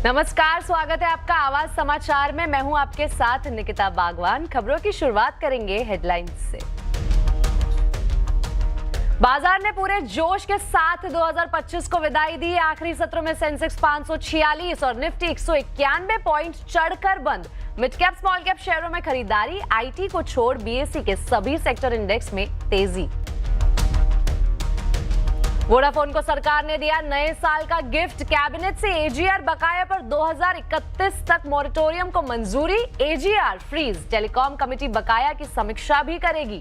नमस्कार, स्वागत है आपका आवाज समाचार में। मैं हूं आपके साथ निकिता बागवान। खबरों की शुरुआत करेंगे हेडलाइंस से। बाजार ने पूरे जोश के साथ 2025 को विदाई दी। आखिरी सत्र में सेंसेक्स 546 और निफ्टी 191 पॉइंट चढ़कर बंद। मिड कैप स्मॉल कैप शेयरों में खरीदारी। आईटी को छोड़ बीएसई के सभी सेक्टर इंडेक्स में तेजी। वोडाफोन को सरकार ने दिया नए साल का गिफ्ट। कैबिनेट से एजीआर बकाया पर 2031 तक मॉरेटोरियम को मंजूरी। AGR freeze. टेलीकॉम कमेटी बकाया की समीक्षा भी करेगी।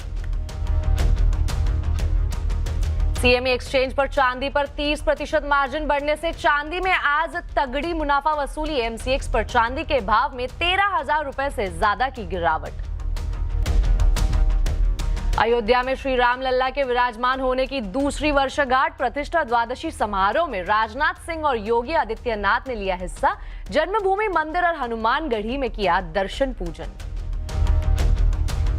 सीएमई एक्सचेंज पर चांदी पर 30% मार्जिन बढ़ने से चांदी में आज तगड़ी मुनाफा वसूली। एमसीएक्स पर चांदी के भाव में 13,000 रुपए से ज्यादा की गिरावट। अयोध्या में श्री राम लल्ला के विराजमान होने की दूसरी वर्षगांठ। प्रतिष्ठा द्वादशी समारोह में राजनाथ सिंह और योगी आदित्यनाथ ने लिया हिस्सा। जन्मभूमि मंदिर और हनुमानगढ़ी में किया दर्शन पूजन।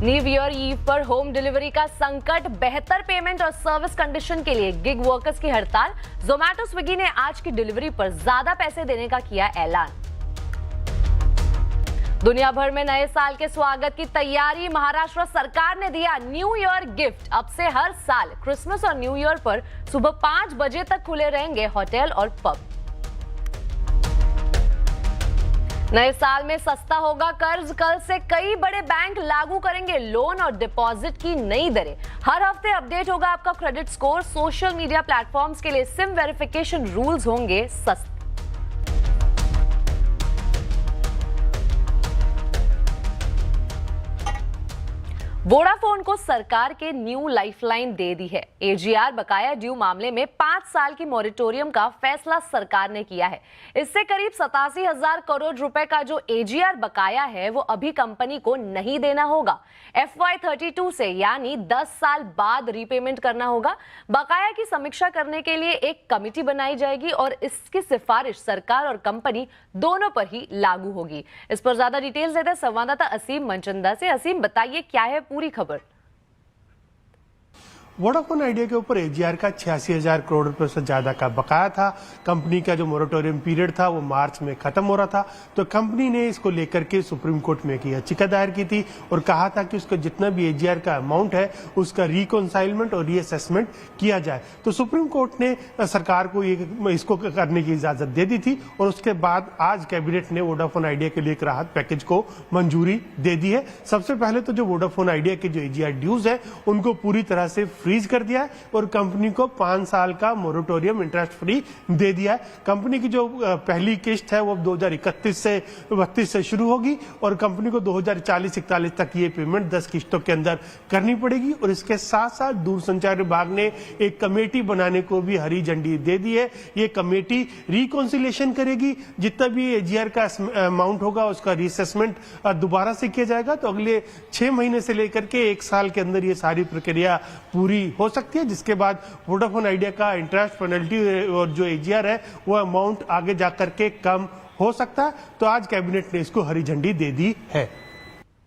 न्यू ईयर ईव पर होम डिलीवरी का संकट। बेहतर पेमेंट और सर्विस कंडीशन के लिए गिग वर्कर्स की हड़ताल। जोमैटो स्विगी ने आज की डिलीवरी पर ज्यादा पैसे देने का किया ऐलान। दुनिया भर में नए साल के स्वागत की तैयारी। महाराष्ट्र सरकार ने दिया न्यू ईयर गिफ्ट। अब से हर साल क्रिसमस और न्यू ईयर पर सुबह 5 बजे तक खुले रहेंगे होटल और पब। नए साल में सस्ता होगा कर्ज। कल से कई बड़े बैंक लागू करेंगे लोन और डिपॉजिट की नई दरें। हर हफ्ते अपडेट होगा आपका credit score. Social media platforms के लिए सिम वेरिफिकेशन रूल्स होंगे सस्ते। वोडाफोन को सरकार के न्यू लाइफलाइन दे दी है। एजीआर बकाया ड्यू मामले में 5 साल की मॉरेटोरियम का फैसला सरकार ने किया है। इससे करीब 87,000 करोड़ रुपए का जो एजीआर बकाया है वो अभी कंपनी को नहीं देना होगा। FY32 से यानी 10 साल बाद रीपेमेंट करना होगा। बकाया की समीक्षा करने के लिए एक कमेटी बनाई जाएगी और इसकी सिफारिश सरकार और कंपनी दोनों पर ही लागू होगी। इस पर ज्यादा डिटेल्स देते हैं संवाददाता असीम मनचंदा से। असीम, बताइए क्या है पूरी खबर। वोडाफोन आइडिया के ऊपर एजीआर का 86,000 करोड़ रुपए से ज्यादा का बकाया था। कंपनी का जो मोरेटोरियम पीरियड था वो मार्च में खत्म हो रहा था, तो कंपनी ने इसको लेकर के सुप्रीम कोर्ट में की याचिका दायर की थी और कहा था कि उसका जितना भी एजीआर का अमाउंट है उसका रिकॉन्साइलमेंट और रीअसेसमेंट किया जाए। तो सुप्रीम कोर्ट ने सरकार को इसको करने की इजाजत दे दी थी और उसके बाद आज कैबिनेट ने वोडाफोन आइडिया के लिए एक राहत पैकेज को मंजूरी दे दी है। सबसे पहले तो जो वोडाफोन आइडिया के जो एजीआर ड्यूज है उनको पूरी तरह से फ्रीज कर दिया है और कंपनी को 5 साल का मोरेटोरियम इंटरेस्ट फ्री दे दिया है। कंपनी की जो पहली किस्त है वो 2031 से 32 से शुरू होगी और कंपनी को 2040-41 तक ये पेमेंट 10 किस्तों के अंदर करनी पड़ेगी। और इसके साथ साथ दूरसंचार विभाग ने एक कमेटी बनाने को भी हरी झंडी दे दी है। ये कमेटी रिकॉन्सिलेशन करेगी। जितना भी एजीआर का अमाउंट होगा उसका रीअसेसमेंट दोबारा से किया जाएगा। तो अगले 6 महीने से लेकर के 1 साल के अंदर ये सारी प्रक्रिया पूरी हो सकती है, जिसके बाद वोडाफोन आइडिया का इंटरेस्ट पेनल्टी और जो एजीआर है वो अमाउंट आगे जाकर के कम हो सकता है। तो आज कैबिनेट ने इसको हरी झंडी दे दी है।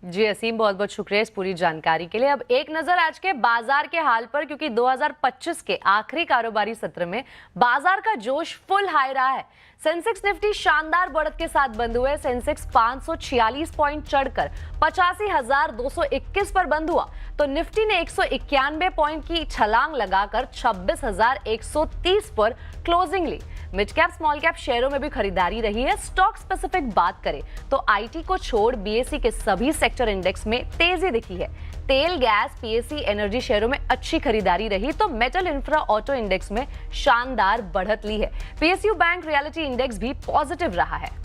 जी असीम, बहुत बहुत शुक्रिया इस पूरी जानकारी के लिए। अब एक नजर आज के बाजार के हाल पर, क्योंकि 2025 के आखिरी कारोबारी सत्र में बाजार का जोश फुल हाई रहा है। सेंसेक्स निफ्टी शानदार बढ़त के साथ बंद हुए। सेंसेक्स 546 पॉइंट चढ़कर 85,221 पर बंद हुआ, तो निफ्टी ने 191 पॉइंट की छलांग लगाकर 26,130 पर क्लोजिंग ली। मिड कैप स्मॉल कैप शेयरों में भी खरीदारी रही है। स्टॉक स्पेसिफिक बात करें तो आईटी को छोड़ बीएसई के सभी सेक्टर इंडेक्स में तेजी दिखी है। तेल, गैस, पीएसई, एनर्जी शेयरों में अच्छी खरीदारी रही, तो मेटल, इंफ्रा, ऑटो इंडेक्स में शानदार बढ़त ली है। पीएसयू बैंक रियलिटी इंडेक्स भी पॉजिटिव रहा है।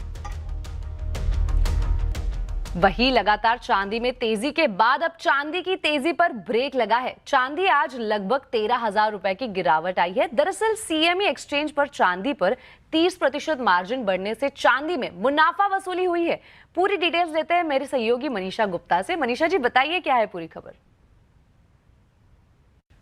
वही लगातार चांदी में तेजी के बाद अब चांदी की तेजी पर ब्रेक लगा है। चांदी आज लगभग 13,000 रुपए की गिरावट आई है। दरअसल सीएमई एक्सचेंज पर चांदी पर 30% मार्जिन बढ़ने से चांदी में मुनाफा वसूली हुई है। पूरी डिटेल्स देते हैं मेरे सहयोगी मनीषा गुप्ता से। मनीषा जी, बताइए क्या है पूरी खबर।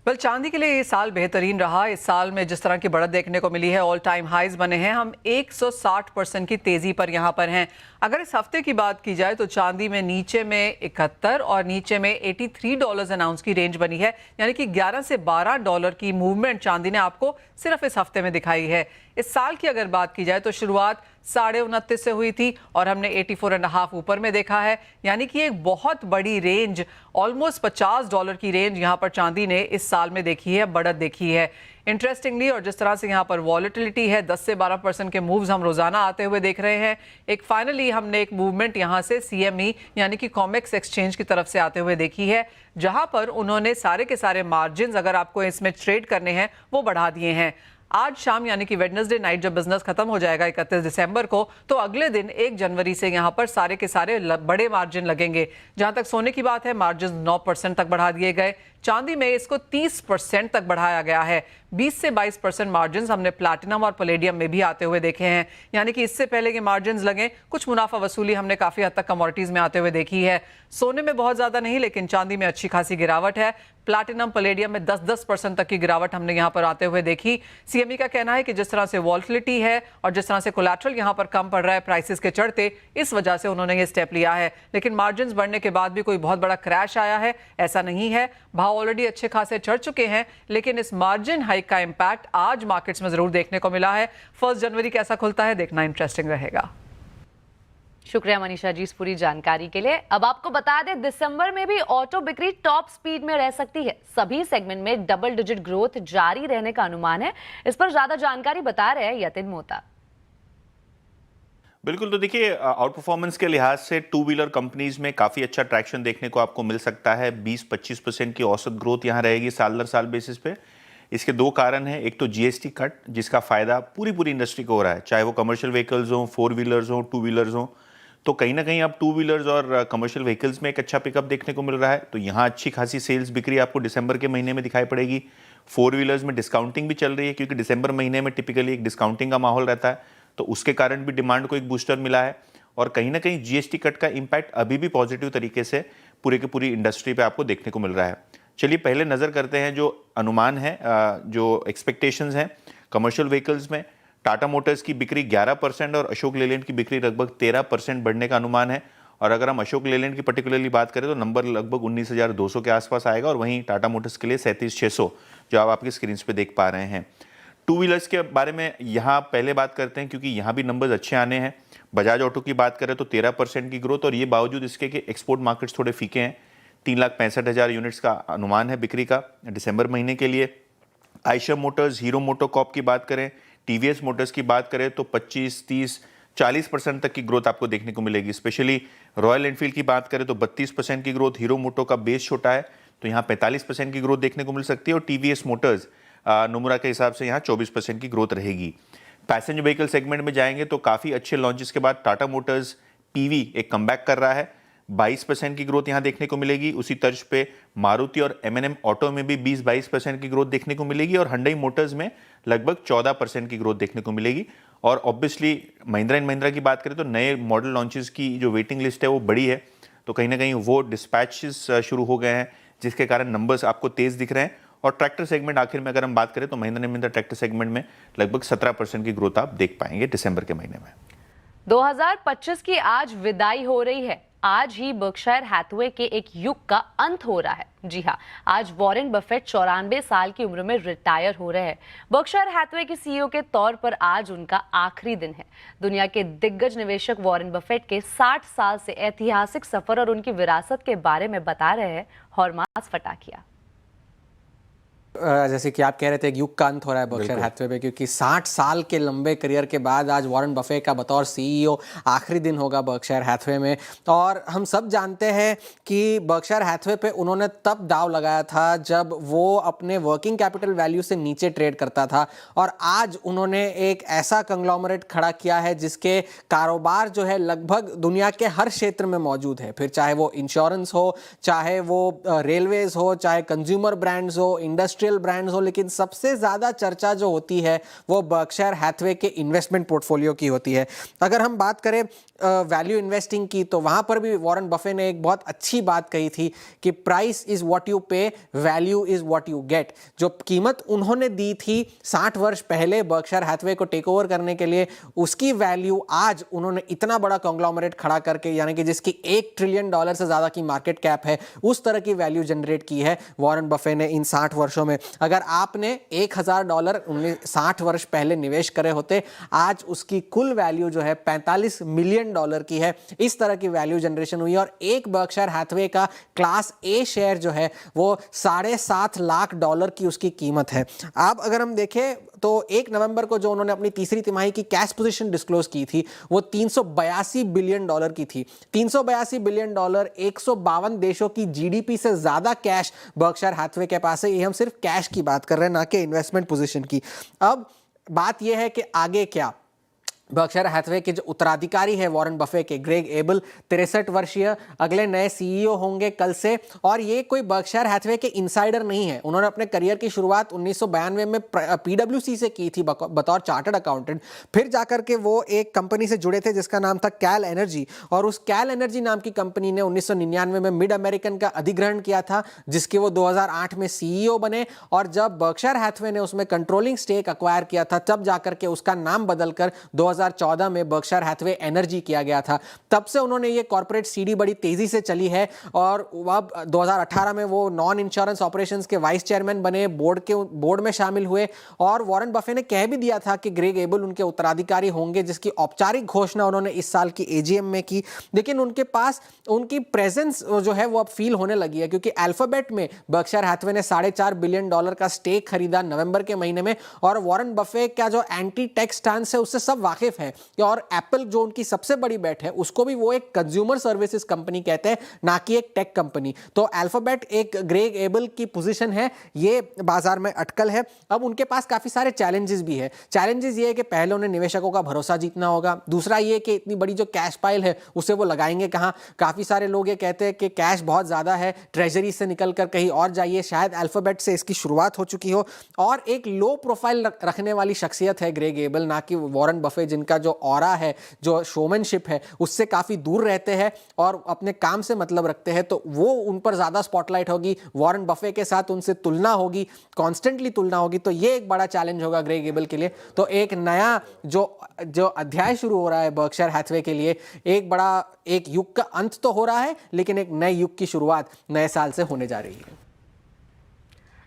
चांदी के लिए ये साल बेहतरीन रहा। इस साल में जिस तरह की बढ़त देखने को मिली है, ऑल टाइम हाइज बने हैं। हम 160% की तेजी पर यहाँ पर हैं। अगर इस हफ्ते की बात की जाए तो चांदी में नीचे में 71 और नीचे में $83 एन आउंस की रेंज बनी है, यानी कि $11 से $12 की मूवमेंट चांदी ने आपको सिर्फ इस हफ्ते में दिखाई है। इस साल की अगर बात की जाए तो शुरुआत 29.5 से हुई थी और हमने 84.5 ऊपर में देखा है, यानी कि एक बहुत बड़ी रेंज, ऑलमोस्ट $50 की रेंज यहाँ पर चांदी ने इस साल में देखी है, बढ़त देखी है। इंटरेस्टिंगली, और जिस तरह से यहाँ पर वॉलेटिलिटी है, 10 से 12% के मूव्स हम रोजाना आते हुए देख रहे हैं। एक फाइनली हमने एक मूवमेंट यहाँ से CME यानी कि कॉमेक्स एक्सचेंज की तरफ से आते हुए देखी है, जहां पर उन्होंने सारे के सारे मार्जिन अगर आपको इसमें ट्रेड करने हैं वो बढ़ा दिए हैं। आज शाम यानी कि वेडनेसडे नाइट जब बिजनेस खत्म हो जाएगा 31 दिसंबर को, तो अगले दिन 1 जनवरी से यहां पर सारे के सारे बड़े मार्जिन लगेंगे। जहां तक सोने की बात है, मार्जिन 9% तक बढ़ा दिए गए। चांदी में इसको 30% तक बढ़ाया गया है। 20 से 22% मार्जिन हमने प्लैटिनम और पैलेडियम में भी आते हुए देखे हैं, यानी कि इससे पहले के मार्जिन लगे, कुछ मुनाफा वसूली हमने काफी हद तक कमोडिटीज में आते हुए देखी है। सोने में बहुत ज्यादा नहीं, लेकिन चांदी में अच्छी खासी गिरावट है। प्लैटिनम पैलेडियम में 10% तक की गिरावट हमने यहाँ पर आते हुए देखी। CME का कहना है कि जिस तरह से वॉल्टिलिटी है और जिस तरह से कोलैटरल यहाँ पर कम पड़ रहा है प्राइसेस के चढ़ते, इस वजह से उन्होंने ये स्टेप लिया है। लेकिन मार्जिन बढ़ने के बाद भी कोई बहुत बड़ा क्रैश आया है ऐसा नहीं है। भाव ऑलरेडी अच्छे खासे चढ़ चुके हैं, लेकिन इस मार्जिन हाइक का इंपैक्ट आज मार्केट्स में जरूर देखने को मिला है। 1 जनवरी कैसा खुलता है देखना इंटरेस्टिंग रहेगा। शुक्रिया मनीषा जी इस पूरी जानकारी के लिए। अब आपको बता दें, दिसंबर में भी ऑटो बिक्री टॉप स्पीड में रह सकती है। सभी सेगमेंट में डबल डिजिट ग्रोथ जारी रहने का अनुमान है। इस पर ज्यादा जानकारी बता रहे हैं यतिन मोहता। बिल्कुल, तो देखिए आउट परफॉर्मेंस के लिहाज से टू व्हीलर कंपनीज में काफ़ी अच्छा ट्रैक्शन देखने को आपको मिल सकता है। 20-25% की औसत ग्रोथ यहाँ रहेगी साल दर साल बेसिस पे। इसके 2 कारण हैं। एक तो GST कट, जिसका फ़ायदा पूरी इंडस्ट्री को हो रहा है, चाहे वो कमर्शियल व्हीकल्स हों, 4 व्हीलर्स हों, 2 व्हीलर्स हों। तो कहीं ना कहीं अब 2 व्हीलर्स और कमर्शियल व्हीकल्स में एक अच्छा पिकअप देखने को मिल रहा है। तो यहाँ अच्छी खासी सेल्स बिक्री आपको दिसंबर के महीने में दिखाई पड़ेगी। 4 व्हीलर्स में डिस्काउंटिंग भी चल रही है, क्योंकि दिसंबर महीने में टिपिकली एक डिस्काउंटिंग का माहौल रहता है, तो उसके कारण भी डिमांड को एक बूस्टर मिला है। और कहीं ना कहीं GST कट का इम्पैक्ट अभी भी पॉजिटिव तरीके से पूरी की पूरी इंडस्ट्री पे आपको देखने को मिल रहा है। चलिए पहले नज़र करते हैं जो अनुमान है, जो एक्सपेक्टेशंस हैं कमर्शियल व्हीकल्स में। टाटा मोटर्स की बिक्री 11% और अशोक लेलैंड की बिक्री लगभग 13% बढ़ने का अनुमान है। और अगर हम अशोक लेलैंड की पर्टिकुलरली बात करें तो नंबर लगभग 19,200 के आसपास आएगा, और वहीं टाटा मोटर्स के लिए 37,600 जो आप आपकी स्क्रीन पे देख पा रहे हैं। 2 व्हीलर्स के बारे में यहाँ पहले बात करते हैं, क्योंकि यहाँ भी नंबर्स अच्छे आने हैं। बजाज ऑटो की बात करें तो 13% की ग्रोथ, और ये बावजूद इसके कि एक्सपोर्ट मार्केट्स थोड़े फीके हैं। 3,65,000 यूनिट्स का अनुमान है बिक्री का दिसंबर महीने के लिए। आयशर मोटर्स, हीरो मोटोकॉर्प की बात करें, TVS मोटर्स की बात करें तो 25, 30, 40% तक की ग्रोथ आपको देखने को मिलेगी। स्पेशली रॉयल एनफील्ड की बात करें तो 32% की ग्रोथ। हीरो मोटो का बेस छोटा है तो यहाँ 45% की ग्रोथ देखने को मिल सकती है। और TVS मोटर्स नोमुरा के हिसाब से यहाँ 24% की ग्रोथ रहेगी। पैसेंजर व्हीकल सेगमेंट में जाएंगे तो काफ़ी अच्छे लॉन्चेस के बाद टाटा मोटर्स PV एक कमबैक कर रहा है, 22% की ग्रोथ यहाँ देखने को मिलेगी। उसी तर्ज पे मारुति और M&M ऑटो में भी 20-22% की ग्रोथ देखने को मिलेगी, और हुंडई मोटर्स में लगभग 14% की ग्रोथ देखने को मिलेगी। और ऑब्वियसली महिंद्रा एंड महिंद्रा की बात करें तो नए मॉडल लॉन्चेस की जो वेटिंग लिस्ट है वो बड़ी है, तो कहीं ना कहीं वो डिस्पैचेस शुरू हो गए हैं, जिसके कारण नंबर्स आपको तेज दिख रहे हैं। और ट्रैक्टर सेगमेंट आखिर में अगर हम बात करें तो Mahindra and Mahindra tractor segment में लगभग 17% की ग्रोथ आप देख पाएंगे दिसंबर के महीने में। 2025 की आज विदाई हो रही है। आज ही बर्कशायर हैथवे के एक युग का अंत हो रहा है। जी हाँ, आज वॉरेन बफेट 94 साल की उम्र में रिटायर हो रहे हैं। बर्कशायर हैथवे के CEO के तौर पर आज उनका आखिरी दिन है। दुनिया के दिग्गज निवेशक वॉरेन बफेट के 60 साल से ऐतिहासिक सफर और उनकी विरासत के बारे में बता रहे हैं हरमास फटाकिया। जैसे कि आप कह रहे थे, एक युग का अंत हो रहा है बर्कशायर हैथवे पे, क्योंकि 60 साल के लंबे करियर के बाद आज वॉरेन बफेट का बतौर CEO आखिरी दिन होगा बर्कशायर हैथवे में। और हम सब जानते हैं कि बर्कशायर हैथवे पे उन्होंने तब दाव लगाया था जब वो अपने वर्किंग कैपिटल वैल्यू से नीचे ट्रेड करता था, और आज उन्होंने एक ऐसा कंग्लोमरेट खड़ा किया है जिसके कारोबार जो है लगभग दुनिया के हर क्षेत्र में मौजूद है। फिर चाहे वो इंश्योरेंस हो, चाहे वो रेलवेज हो, चाहे कंज्यूमर ब्रांड्स हो, इंडस्ट्रियल ब्रांड्स हो, लेकिन सबसे ज्यादा चर्चा जो होती है वो बर्कशायर हैथवे के इन्वेस्टमेंट पोर्टफोलियो की होती है। अगर हम बात करें वैल्यू इन्वेस्टिंग की, तो वहां पर भी वॉरेन बफेट ने एक बहुत अच्छी बात कही थी कि प्राइस इज व्हाट यू पे, value is what you get. जो कीमत उन्होंने दी थी 60 वर्ष पहले बर्कशायर हैथवे को टेक ओवर करने के लिए, उसकी वैल्यू आज उन्होंने इतना बड़ा कॉन्ग्लोमरेट खड़ा करके, यानी कि जिसकी $1 ट्रिलियन से ज्यादा की मार्केट कैप है, उस तरह की वैल्यू जनरेट की है वॉरेन बफेट ने इन 60 वर्षों में में। अगर आपने $1000 60 वर्ष पहले निवेश करे होते, आज उसकी कुल वैल्यू जो है $45 मिलियन की है। इस तरह की वैल्यू जनरेशन हुई और एक बर्कशायर हैथवे का क्लास ए शेयर जो है वो $7.5 लाख की उसकी कीमत है। अब अगर हम देखें तो 1 नवंबर को जो उन्होंने अपनी तीसरी तिमाही की कैश पोजीशन डिस्क्लोज की थी वो $382 बिलियन की थी। $382 बिलियन, 152 देशों की जीडीपी से ज्यादा कैश बर्कशायर हैथवे के पास है। ये हम सिर्फ कैश की बात कर रहे हैं, ना कि इन्वेस्टमेंट पोजीशन की। अब बात यह है कि आगे क्या। बर्कशायर हैथवे के जो उत्तराधिकारी है वॉरेन बफे के, ग्रेग एबल 63 वर्षीय, अगले नए सीईओ होंगे कल से। और ये कोई बर्कशायर हैथवे के इनसाइडर नहीं है। उन्होंने अपने करियर की शुरुआत 1992 में पीडब्ल्यूसी से की थी बतौर चार्टर्ड अकाउंटेंट। फिर जाकर के वो एक कंपनी से जुड़े थे जिसका नाम था कैल एनर्जी, और उस कैल एनर्जी नाम की कंपनी ने 1999 में मिड अमेरिकन का अधिग्रहण किया था, जिसके वो 2008 में सीईओ बने। और जब बर्कशायर हैथवे ने उसमें कंट्रोलिंग स्टेक एक्वायर किया था, तब जाकर के उसका नाम बदलकर 2014 में बर्कशायर हैथवे एनर्जी किया गया था। तब से उन्होंने ये कॉर्पोरेट सीडी बड़ी तेजी से चली है और अब 2018 में वो नॉन इंश्योरेंस ऑपरेशंस के वाइस चेयरमैन बने, बोर्ड में शामिल हुए। और वॉरेन बफे ने कह भी दिया था कि ग्रेग एबल उनके उत्तराधिकारी होंगे, जिसकी औपचारिक घोषणा उन्होंने इस साल की एजीएम में की। लेकिन उनके पास उनकी प्रेजेंस जो है वो अब फील होने लगी है, क्योंकि अल्फाबेट में बर्कशायर हैथवे ने $4.5 बिलियन का स्टेक खरीदा नवंबर के महीने में। और वॉरेन बफे का जो एंटी टैक्स स्टांस है उससे सब वाकिफ है। और एप्पल जो उनकी सबसे बड़ी बेट है उसको भी वो एक कंज्यूमर सर्विसेज कंपनी कहते हैं, ना कि एक टेक कंपनी। तो अल्फाबेट एक ग्रेग एबल की पोजीशन है, ये बाजार में अटकल है। अब उनके पास काफी सारे चैलेंजेस भी है। चैलेंजेस ये है कि पहले उन्हें निवेशकों का भरोसा जीतना होगा। दूसरा ये कि इतनी बड़ी जो कैश पाइल है उसे वो लगाएंगे कहां। काफी सारे लोग ये कहते हैं कि कैश बहुत ज्यादा है, ट्रेजरी से निकलकर कहीं और जाइए। शायद अल्फाबेट से इसकी शुरुआत हो चुकी हो। और एक लो प्रोफाइल रखने वाली शख्सियत है ग्रेग एबल, ना कि वॉरेन बफे, जिनका जो ऑरा है, जो शोमैनशिप है, उससे काफी दूर रहते हैं और अपने काम से मतलब रखते हैं। तो वो उन पर ज्यादा स्पॉटलाइट होगी। वॉरेन बफे के साथ उनसे तुलना होगी, कॉन्स्टेंटली तुलना होगी। तो ये एक बड़ा चैलेंज होगा ग्रेग एबल के लिए। तो एक नया जो अध्याय शुरू हो रहा है बर्कशायर हैथवे के लिए, एक युग का अंत तो हो रहा है, लेकिन एक नए युग की शुरुआत नए साल से होने जा रही है।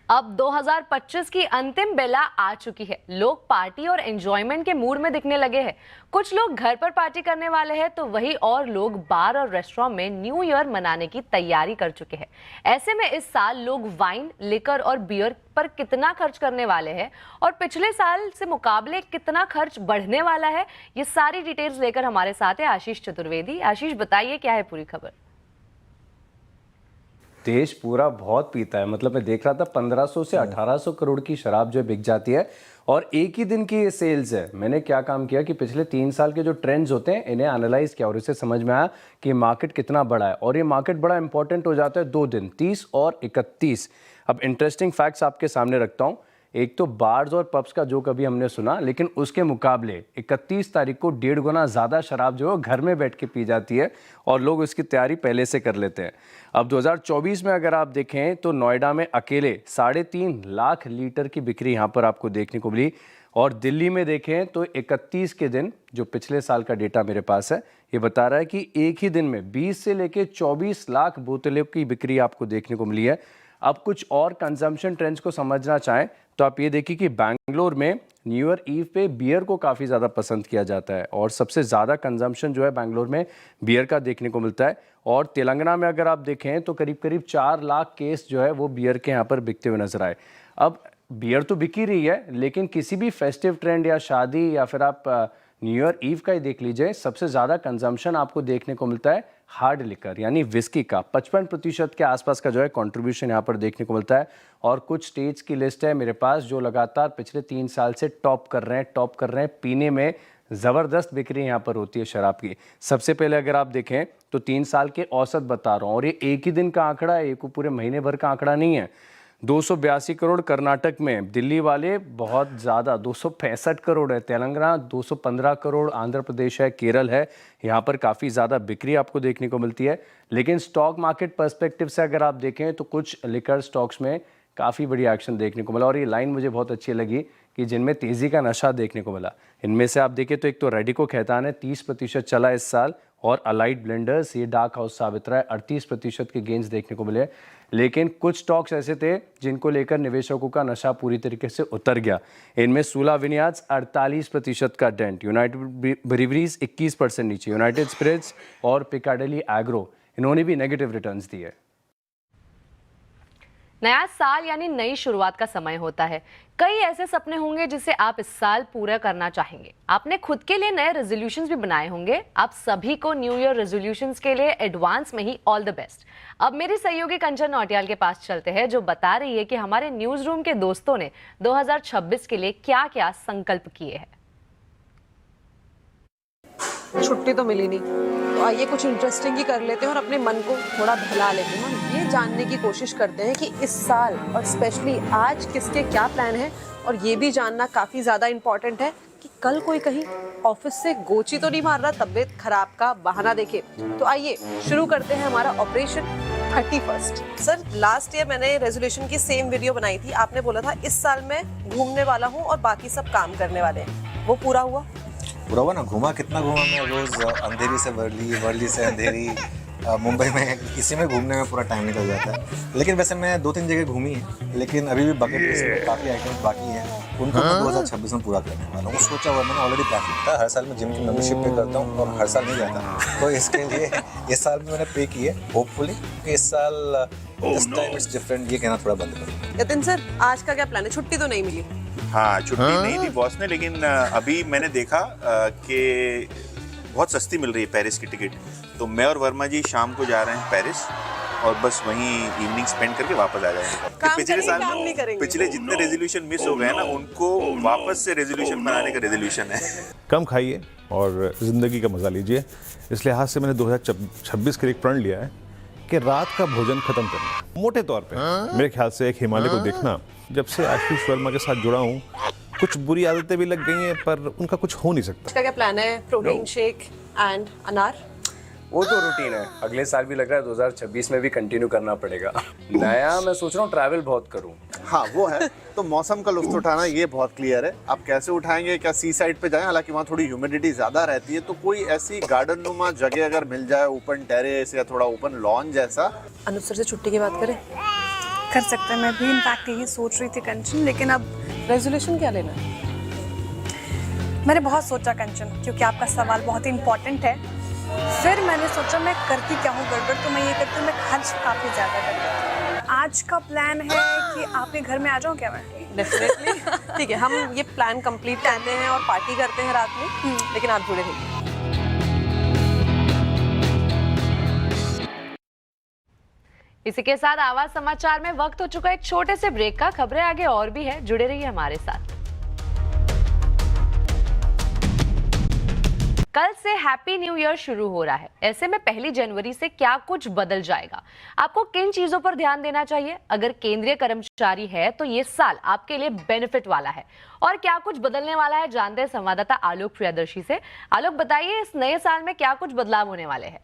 अब 2025 की अंतिम बेला आ चुकी है। लोग पार्टी और एंजॉयमेंट के मूड में दिखने लगे हैं। कुछ लोग घर पर पार्टी करने वाले हैं, तो वही और लोग बार और रेस्टोरेंट में न्यू ईयर मनाने की तैयारी कर चुके हैं। ऐसे में इस साल लोग वाइन, लिकर और बियर पर कितना खर्च करने वाले हैं और पिछले साल से मुकाबले कितना खर्च बढ़ने वाला है, ये सारी डिटेल्स लेकर हमारे साथ है आशीष चतुर्वेदी। आशीष, बताइए क्या है पूरी खबर। देश पूरा बहुत पीता है। मतलब मैं देख रहा था 1500 से 1800 करोड़ की शराब जो बिक जाती है और एक ही दिन की ये सेल्स है। मैंने क्या काम किया कि पिछले 3 साल के जो ट्रेंड्स होते हैं इन्हें एनालाइज किया और इससे समझ में आया कि मार्केट कितना बड़ा है। और ये मार्केट बड़ा इंपॉर्टेंट हो जाता है 2 दिन, 30 और 31। अब इंटरेस्टिंग फैक्ट्स आपके सामने रखता हूँ। एक तो बार्स और पब्स का जो कभी हमने सुना, लेकिन उसके मुकाबले 31 तारीख को 1.5 गुना ज़्यादा शराब जो है घर में बैठ के पी जाती है और लोग उसकी तैयारी पहले से कर लेते हैं। अब 2024 में अगर आप देखें तो नोएडा में अकेले 3.5 लाख लीटर की बिक्री यहाँ पर आपको देखने को मिली। और दिल्ली में देखें तो 31 के दिन, जो पिछले साल का डेटा मेरे पास है, ये बता रहा है कि एक ही दिन में 20 से लेकर 24 लाख बोतलों की बिक्री आपको देखने को मिली है। अब कुछ और कंजम्पशन ट्रेंड्स को समझना चाहें तो आप ये देखिए कि बैंगलोर में न्यू ईयर ईव पे बियर को काफ़ी ज़्यादा पसंद किया जाता है और सबसे ज़्यादा कंजम्पशन जो है बैंगलोर में बियर का देखने को मिलता है। और तेलंगाना में अगर आप देखें तो करीब करीब 4 लाख केस जो है वो बियर के यहाँ पर बिकते हुए नजर आए। अब बियर तो बिक ही रही है, लेकिन किसी भी फेस्टिव ट्रेंड या शादी या फिर आप न्यू ईयर ईव का ही देख लीजिए, सबसे ज़्यादा कंजम्पशन आपको देखने को मिलता है हार्ड लिकर यानी विस्की का। 55% के आसपास का जो है कंट्रीब्यूशन यहाँ पर देखने को मिलता है। और कुछ स्टेट्स की लिस्ट है मेरे पास जो लगातार पिछले 3 साल से टॉप कर रहे हैं पीने में। ज़बरदस्त बिक्री यहाँ पर होती है शराब की। सबसे पहले अगर आप देखें तो 3 साल के औसत बता रहा हूँ, और ये एक ही दिन का आंकड़ा है, एक पूरे महीने भर का आंकड़ा नहीं है। 282 करोड़ कर्नाटक में, दिल्ली वाले बहुत ज़्यादा 265 करोड़ है, तेलंगाना 215 करोड़, आंध्र प्रदेश है, केरल है, यहाँ पर काफ़ी ज़्यादा बिक्री आपको देखने को मिलती है। लेकिन स्टॉक मार्केट पर्सपेक्टिव से अगर आप देखें तो कुछ लिकर स्टॉक्स में काफ़ी बड़ी एक्शन देखने को मिला। और ये लाइन मुझे बहुत अच्छी लगी कि जिनमें तेज़ी का नशा देखने को मिला, इनमें से आप देखें तो एक तो रेडिको खैतान है, 30% चला इस साल, और अलाइड ब्लेंडर्स, ये डार्क हाउस साबित रहा है, 38% के गेंस देखने को मिले। लेकिन कुछ स्टॉक्स ऐसे थे जिनको लेकर निवेशकों का नशा पूरी तरीके से उतर गया। इनमें सूला विनियार्ड्स 48% का डेंट, यूनाइटेड ब्रीवरीज 21% नीचे, यूनाइटेड स्पिरिट्स और पिकाडेली एग्रो इन्होंने भी नेगेटिव रिटर्न्स दिए। नया साल यानी नई शुरुआत का समय होता है। कई ऐसे सपने होंगे जिसे आप इस साल पूरा करना चाहेंगे। आपने खुद के लिए नए रेजोल्यूशंस भी बनाए होंगे। आप सभी को न्यू ईयर रेजोल्यूशंस के लिए एडवांस में ही ऑल द बेस्ट। अब मेरी सहयोगी कंचन नौटियाल के पास चलते हैं, जो बता रही है कि हमारे न्यूज रूम के दोस्तों ने 2026 के लिए क्या-क्या संकल्प किए हैं। छुट्टी तो मिली नहीं, तो आइए कुछ इंटरेस्टिंग ही कर लेते हैं और अपने मन को थोड़ा बहला लेते हैं। हम ये जानने की कोशिश करते हैं कि इस साल और स्पेशली आज किसके क्या प्लान है, और ये भी जानना काफ़ी ज़्यादा इम्पॉर्टेंट है कि कल कोई कहीं ऑफिस से गोची तो नहीं मार रहा तबीयत खराब का बहाना देके। तो आइए शुरू करते हैं हमारा operation 31st। Sir, last year मैंने रेजोल्यूशन की सेम वीडियो बनाई थी। आपने बोला था इस साल मैं घूमने वाला हूँ और बाकी सब काम करने वाले हैं। वो पूरा हुआ? पूरा हुआ ना। घूमा कितना घूमा मैं, रोज अंधेरी से वर्ली, वर्ली से अंधेरी, मुंबई में इसी में घूमने में पूरा टाइम निकल जाता है। लेकिन वैसे मैं 2-3 जगह घूमी है, लेकिन अभी भी बकेट लिस्ट में काफ़ी आइटम्स बाकी हैं, उनको मैं 2026 में पूरा करने वाला हूँ। सोचा हुआ मैंने, ऑलरेडी प्लान किया था। हर साल मैं जिम की मेंबरशिप पे करता हूँ और हर साल नहीं जाता, तो इसके लिए इस साल भी मैंने पे की है। होपफुली कि इस साल दिस टाइम इट्स डिफरेंट, ये कहना थोड़ा बंद करूँ। यतिन सर, आज का क्या प्लान है? छुट्टी तो नहीं मिली? हाँ, छुट्टी नहीं दी बॉस ने, लेकिन अभी मैंने देखा कि बहुत सस्ती मिल रही है पेरिस की टिकट, तो मैं और वर्मा जी शाम को जा रहे हैं पेरिस और बस वहीं इवनिंग स्पेंड करके वापस आ जाएंगे। पिछले साल पिछले जितने रेजोल्यूशन मिस हो गए ना, उनको वापस से रेजोल्यूशन बनाने का रेजोल्यूशन है। कम खाइए और ज़िंदगी का मज़ा लीजिए। इस लिहाज से मैंने 2026 के लिए एक प्रण लिया है कि रात का भोजन खत्म करना। मोटे तौर पे मेरे ख्याल से एक हिमालय को देखना, जब से आशीष वर्मा के साथ जुड़ा हूँ, कुछ बुरी आदतें भी लग गई हैं पर उनका कुछ हो नहीं सकता। इसका क्या प्लान है? प्रोटीन शेक एंड अनार? वो तो रूटीन है, अगले साल भी लग रहा है 2026 में भी कंटिन्यू करना पड़ेगा। नया मैं सोच रहा हूँ ट्रैवल बहुत करूँ। हाँ वो है, तो मौसम का लुत्फ उठाना ये बहुत क्लियर है। आप कैसे उठाएंगे? क्या सी साइड पे जाएं? हालांकि वहाँ थोड़ी ह्यूमिडिटी ज़्यादा रहती है, तो कोई ऐसी गार्डन नुमा जगह अगर मिल जाए, ओपन टेरेस या थोड़ा ओपन लॉन जैसा। अनुज सर से छुट्टी की बात करें? कर सकते हैं, मैं भी इनफैक्ट यही सोच रही थी कंचन, लेकिन अब रेजोल्यूशन क्या लेना है? मैंने बहुत सोचा कंचन, क्योंकि आपका सवाल बहुत ही इम्पोर्टेंट है। फिर मैंने सोचा मैं करती क्या हूँ गड़बड़, तो मैं ये करती हूँ, मैं खर्च काफ़ी ज़्यादा कर देती हूँ। आज का प्लान है कि आपके घर में आ जाऊँ क्या मैं? डेफिनेटली। ठीक है, हम ये प्लान कंप्लीट करते हैं और पार्टी करते हैं रात में, लेकिन आप जुड़े रहिए। इसी के साथ आवाज समाचार में वक्त हो चुका है एक छोटे से ब्रेक का। खबरें आगे और भी है, जुड़े रहिए हमारे साथ। कल से हैप्पी न्यू ईयर शुरू हो रहा है। ऐसे में 1 जनवरी से क्या कुछ बदल जाएगा? आपको किन चीजों पर ध्यान देना चाहिए? अगर केंद्रीय कर्मचारी है तो ये साल आपके लिए बेनिफिट वाला है। और क्या कुछ बदलने वाला है, जानते हैं संवाददाता आलोक प्रियदर्शी से। आलोक, बताइए इस नए साल में क्या कुछ बदलाव होने वाले हैं?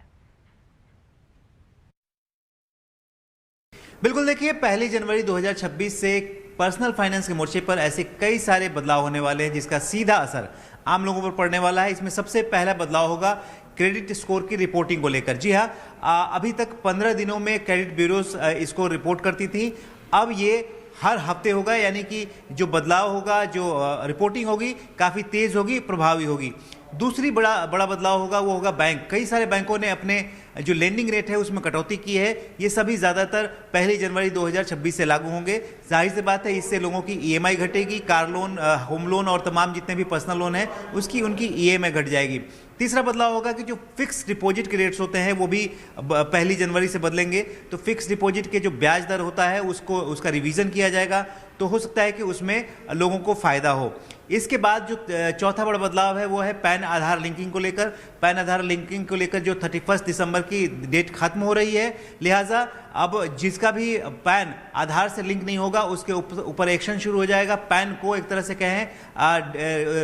बिल्कुल, देखिए 1 जनवरी 2026 से पर्सनल फाइनेंस के मोर्चे पर ऐसे कई सारे बदलाव होने वाले हैं, जिसका सीधा असर आम लोगों पर पड़ने वाला है। इसमें सबसे पहला बदलाव होगा क्रेडिट स्कोर की रिपोर्टिंग को लेकर। जी हाँ, अभी तक 15 दिनों में क्रेडिट ब्यूरोज इसको रिपोर्ट करती थी, अब ये हर हफ्ते होगा, यानी कि जो बदलाव होगा, जो रिपोर्टिंग होगी काफ़ी तेज़ होगी, प्रभावी होगी। दूसरी बड़ा बदलाव होगा वो होगा बैंक। कई सारे बैंकों ने अपने जो लेंडिंग रेट है उसमें कटौती की है। ये सभी ज़्यादातर 1 जनवरी 2026 से लागू होंगे। जाहिर सी बात है, इससे लोगों की ईएमआई घटेगी, कार लोन, होम लोन और तमाम जितने भी पर्सनल लोन हैं उनकी ईएमआई घट जाएगी। तीसरा बदलाव होगा कि जो फिक्स डिपॉजिट के रेट्स होते हैं वो भी 1 जनवरी से बदलेंगे। तो फिक्स डिपॉजिट के जो ब्याज दर होता है उसका रिवीजन किया जाएगा, तो हो सकता है कि उसमें लोगों को फ़ायदा हो। इसके बाद जो चौथा बड़ा बदलाव है वो है पैन आधार लिंकिंग को लेकर। पैन आधार लिंकिंग को लेकर जो 31 दिसंबर की डेट खत्म हो रही है, लिहाजा अब जिसका भी पैन आधार से लिंक नहीं होगा उसके ऊपर एक्शन शुरू हो जाएगा। पैन को एक तरह से कहें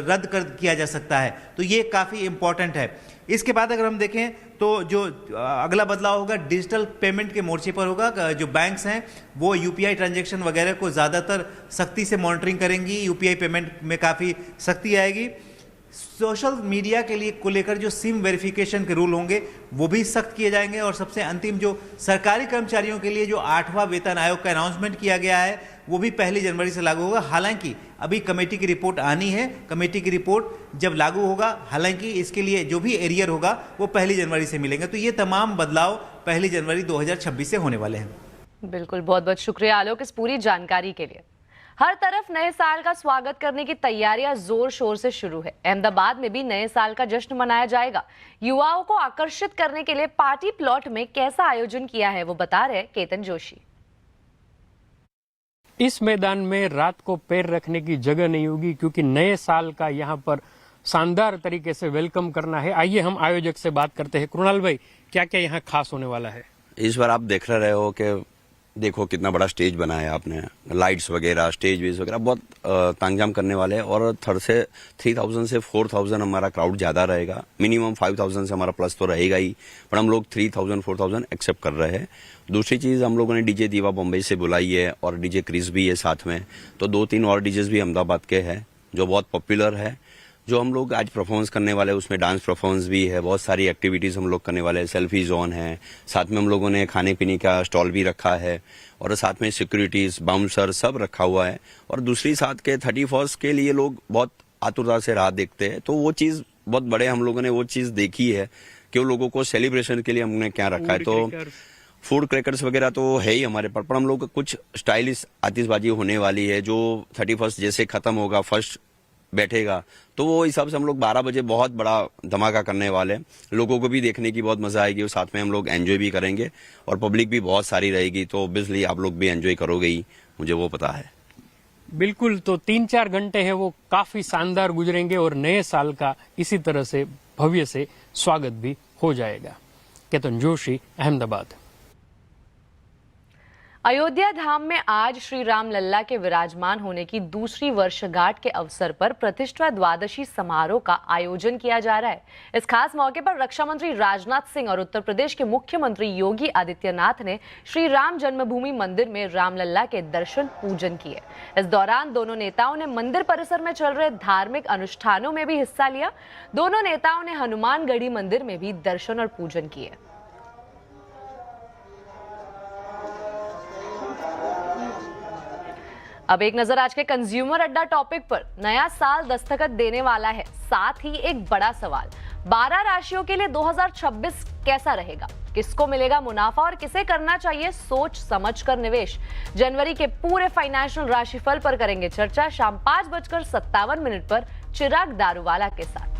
रद्द कर किया जा सकता है, तो ये काफ़ी इम्पॉर्टेंट है। इसके बाद अगर हम देखें तो जो अगला बदलाव होगा डिजिटल पेमेंट के मोर्चे पर होगा। जो बैंक्स हैं वो यूपीआई ट्रांजैक्शन वगैरह को ज़्यादातर सख्ती से मॉनिटरिंग करेंगी, यूपीआई पेमेंट में काफ़ी सख्ती आएगी। सोशल मीडिया के लिए को लेकर जो सिम वेरिफिकेशन के रूल होंगे वो भी सख्त किए जाएंगे। और सबसे अंतिम जो सरकारी कर्मचारियों के लिए जो 8वां वेतन आयोग का अनाउंसमेंट किया गया है वो भी 1 जनवरी से लागू होगा। हालांकि अभी कमेटी की रिपोर्ट आनी है, कमेटी की रिपोर्ट जब लागू होगा, हालांकि इसके लिए जो भी एरियर होगा वो 1 जनवरी से मिलेंगे। तो ये तमाम बदलाव 1 जनवरी 2026 से होने वाले हैं। बिल्कुल, बहुत बहुत शुक्रिया आलोक इस पूरी जानकारी के लिए। हर तरफ नए साल का स्वागत करने की तैयारियां जोर शोर से शुरू है। अहमदाबाद में भी नए साल का जश्न मनाया जाएगा। युवाओं को आकर्षित करने के लिए पार्टी प्लॉट में कैसा आयोजन किया है वो बता रहे केतन जोशी। इस मैदान में रात को पैर रखने की जगह नहीं होगी, क्योंकि नए साल का यहाँ पर शानदार तरीके से वेलकम करना है। आइए हम आयोजक से बात करते हैं। कृणाल भाई, क्या क्या यहाँ खास होने वाला है? इस बार आप देख रहे हो कि देखो कितना बड़ा स्टेज बनाया आपने, लाइट्स वगैरह, स्टेज वेज वगैरह बहुत तांगजाम करने वाले हैं। और 3000 से 4000 हमारा क्राउड ज़्यादा रहेगा। मिनिमम 5000 से हमारा प्लस तो रहेगा ही, पर हम लोग 3000 4000 एक्सेप्ट कर रहे हैं। दूसरी चीज़, हम लोगों ने डीजे दीवा बॉम्बे से बुलाई है और डीजे क्रिस भी है साथ में। तो 2-3 और डीजेस भी अहमदाबाद के हैं जो बहुत पॉपुलर है। जो हम लोग आज परफॉर्मेंस करने वाले हैं उसमें डांस परफॉर्मेंस भी है, बहुत सारी एक्टिविटीज़ हम लोग करने वाले हैं। सेल्फी जोन है, साथ में हम लोगों ने खाने पीने का स्टॉल भी रखा है और साथ में सिक्योरिटीज़, बाउंसर सब रखा हुआ है। और दूसरी साथ के 31st के लिए लोग बहुत आतुरता से राह देखते हैं। तो वो चीज़ बहुत बड़े हम लोगों ने वो चीज़ देखी है कि वो लोगों को सेलिब्रेशन के लिए हमने क्या रखा है। तो फूड क्रैकर्स वगैरह तो है ही हमारे पर हम लोग कुछ स्टाइलिश आतिशबाजी होने वाली है जो 31st जैसे खत्म होगा, फर्स्ट बैठेगा, तो वो हिसाब से हम लोग 12 बजे बहुत बड़ा धमाका करने वाले हैं। लोगों को भी देखने की बहुत मजा आएगी और साथ में हम लोग एंजॉय भी करेंगे और पब्लिक भी बहुत सारी रहेगी। तो ऑब्वियसली आप लोग भी एंजॉय करोगे ही, मुझे वो पता है। बिल्कुल, तो 3-4 घंटे हैं वो काफी शानदार गुजरेंगे और नए साल का इसी तरह से भव्य से स्वागत भी हो जाएगा। केतन जोशी, अहमदाबाद। अयोध्या धाम में आज श्री राम लल्ला के विराजमान होने की दूसरी वर्षगांठ के अवसर पर प्रतिष्ठा द्वादशी समारोह का आयोजन किया जा रहा है। इस खास मौके पर रक्षा मंत्री राजनाथ सिंह और उत्तर प्रदेश के मुख्यमंत्री योगी आदित्यनाथ ने श्री राम जन्मभूमि मंदिर में रामलल्ला के दर्शन पूजन किए। इस दौरान दोनों नेताओं ने मंदिर परिसर में चल रहे धार्मिक अनुष्ठानों में भी हिस्सा लिया। दोनों नेताओं ने हनुमानगढ़ी मंदिर में भी दर्शन और पूजन किए। अब एक नजर आज के कंज्यूमर अड्डा टॉपिक पर। नया साल दस्तखत देने वाला है, साथ ही एक बड़ा सवाल, 12 राशियों के लिए 2026 कैसा रहेगा? किसको मिलेगा मुनाफा और किसे करना चाहिए सोच समझकर निवेश? जनवरी के पूरे फाइनेंशियल राशिफल पर करेंगे चर्चा शाम 5:57 पर चिराग दारूवाला के साथ।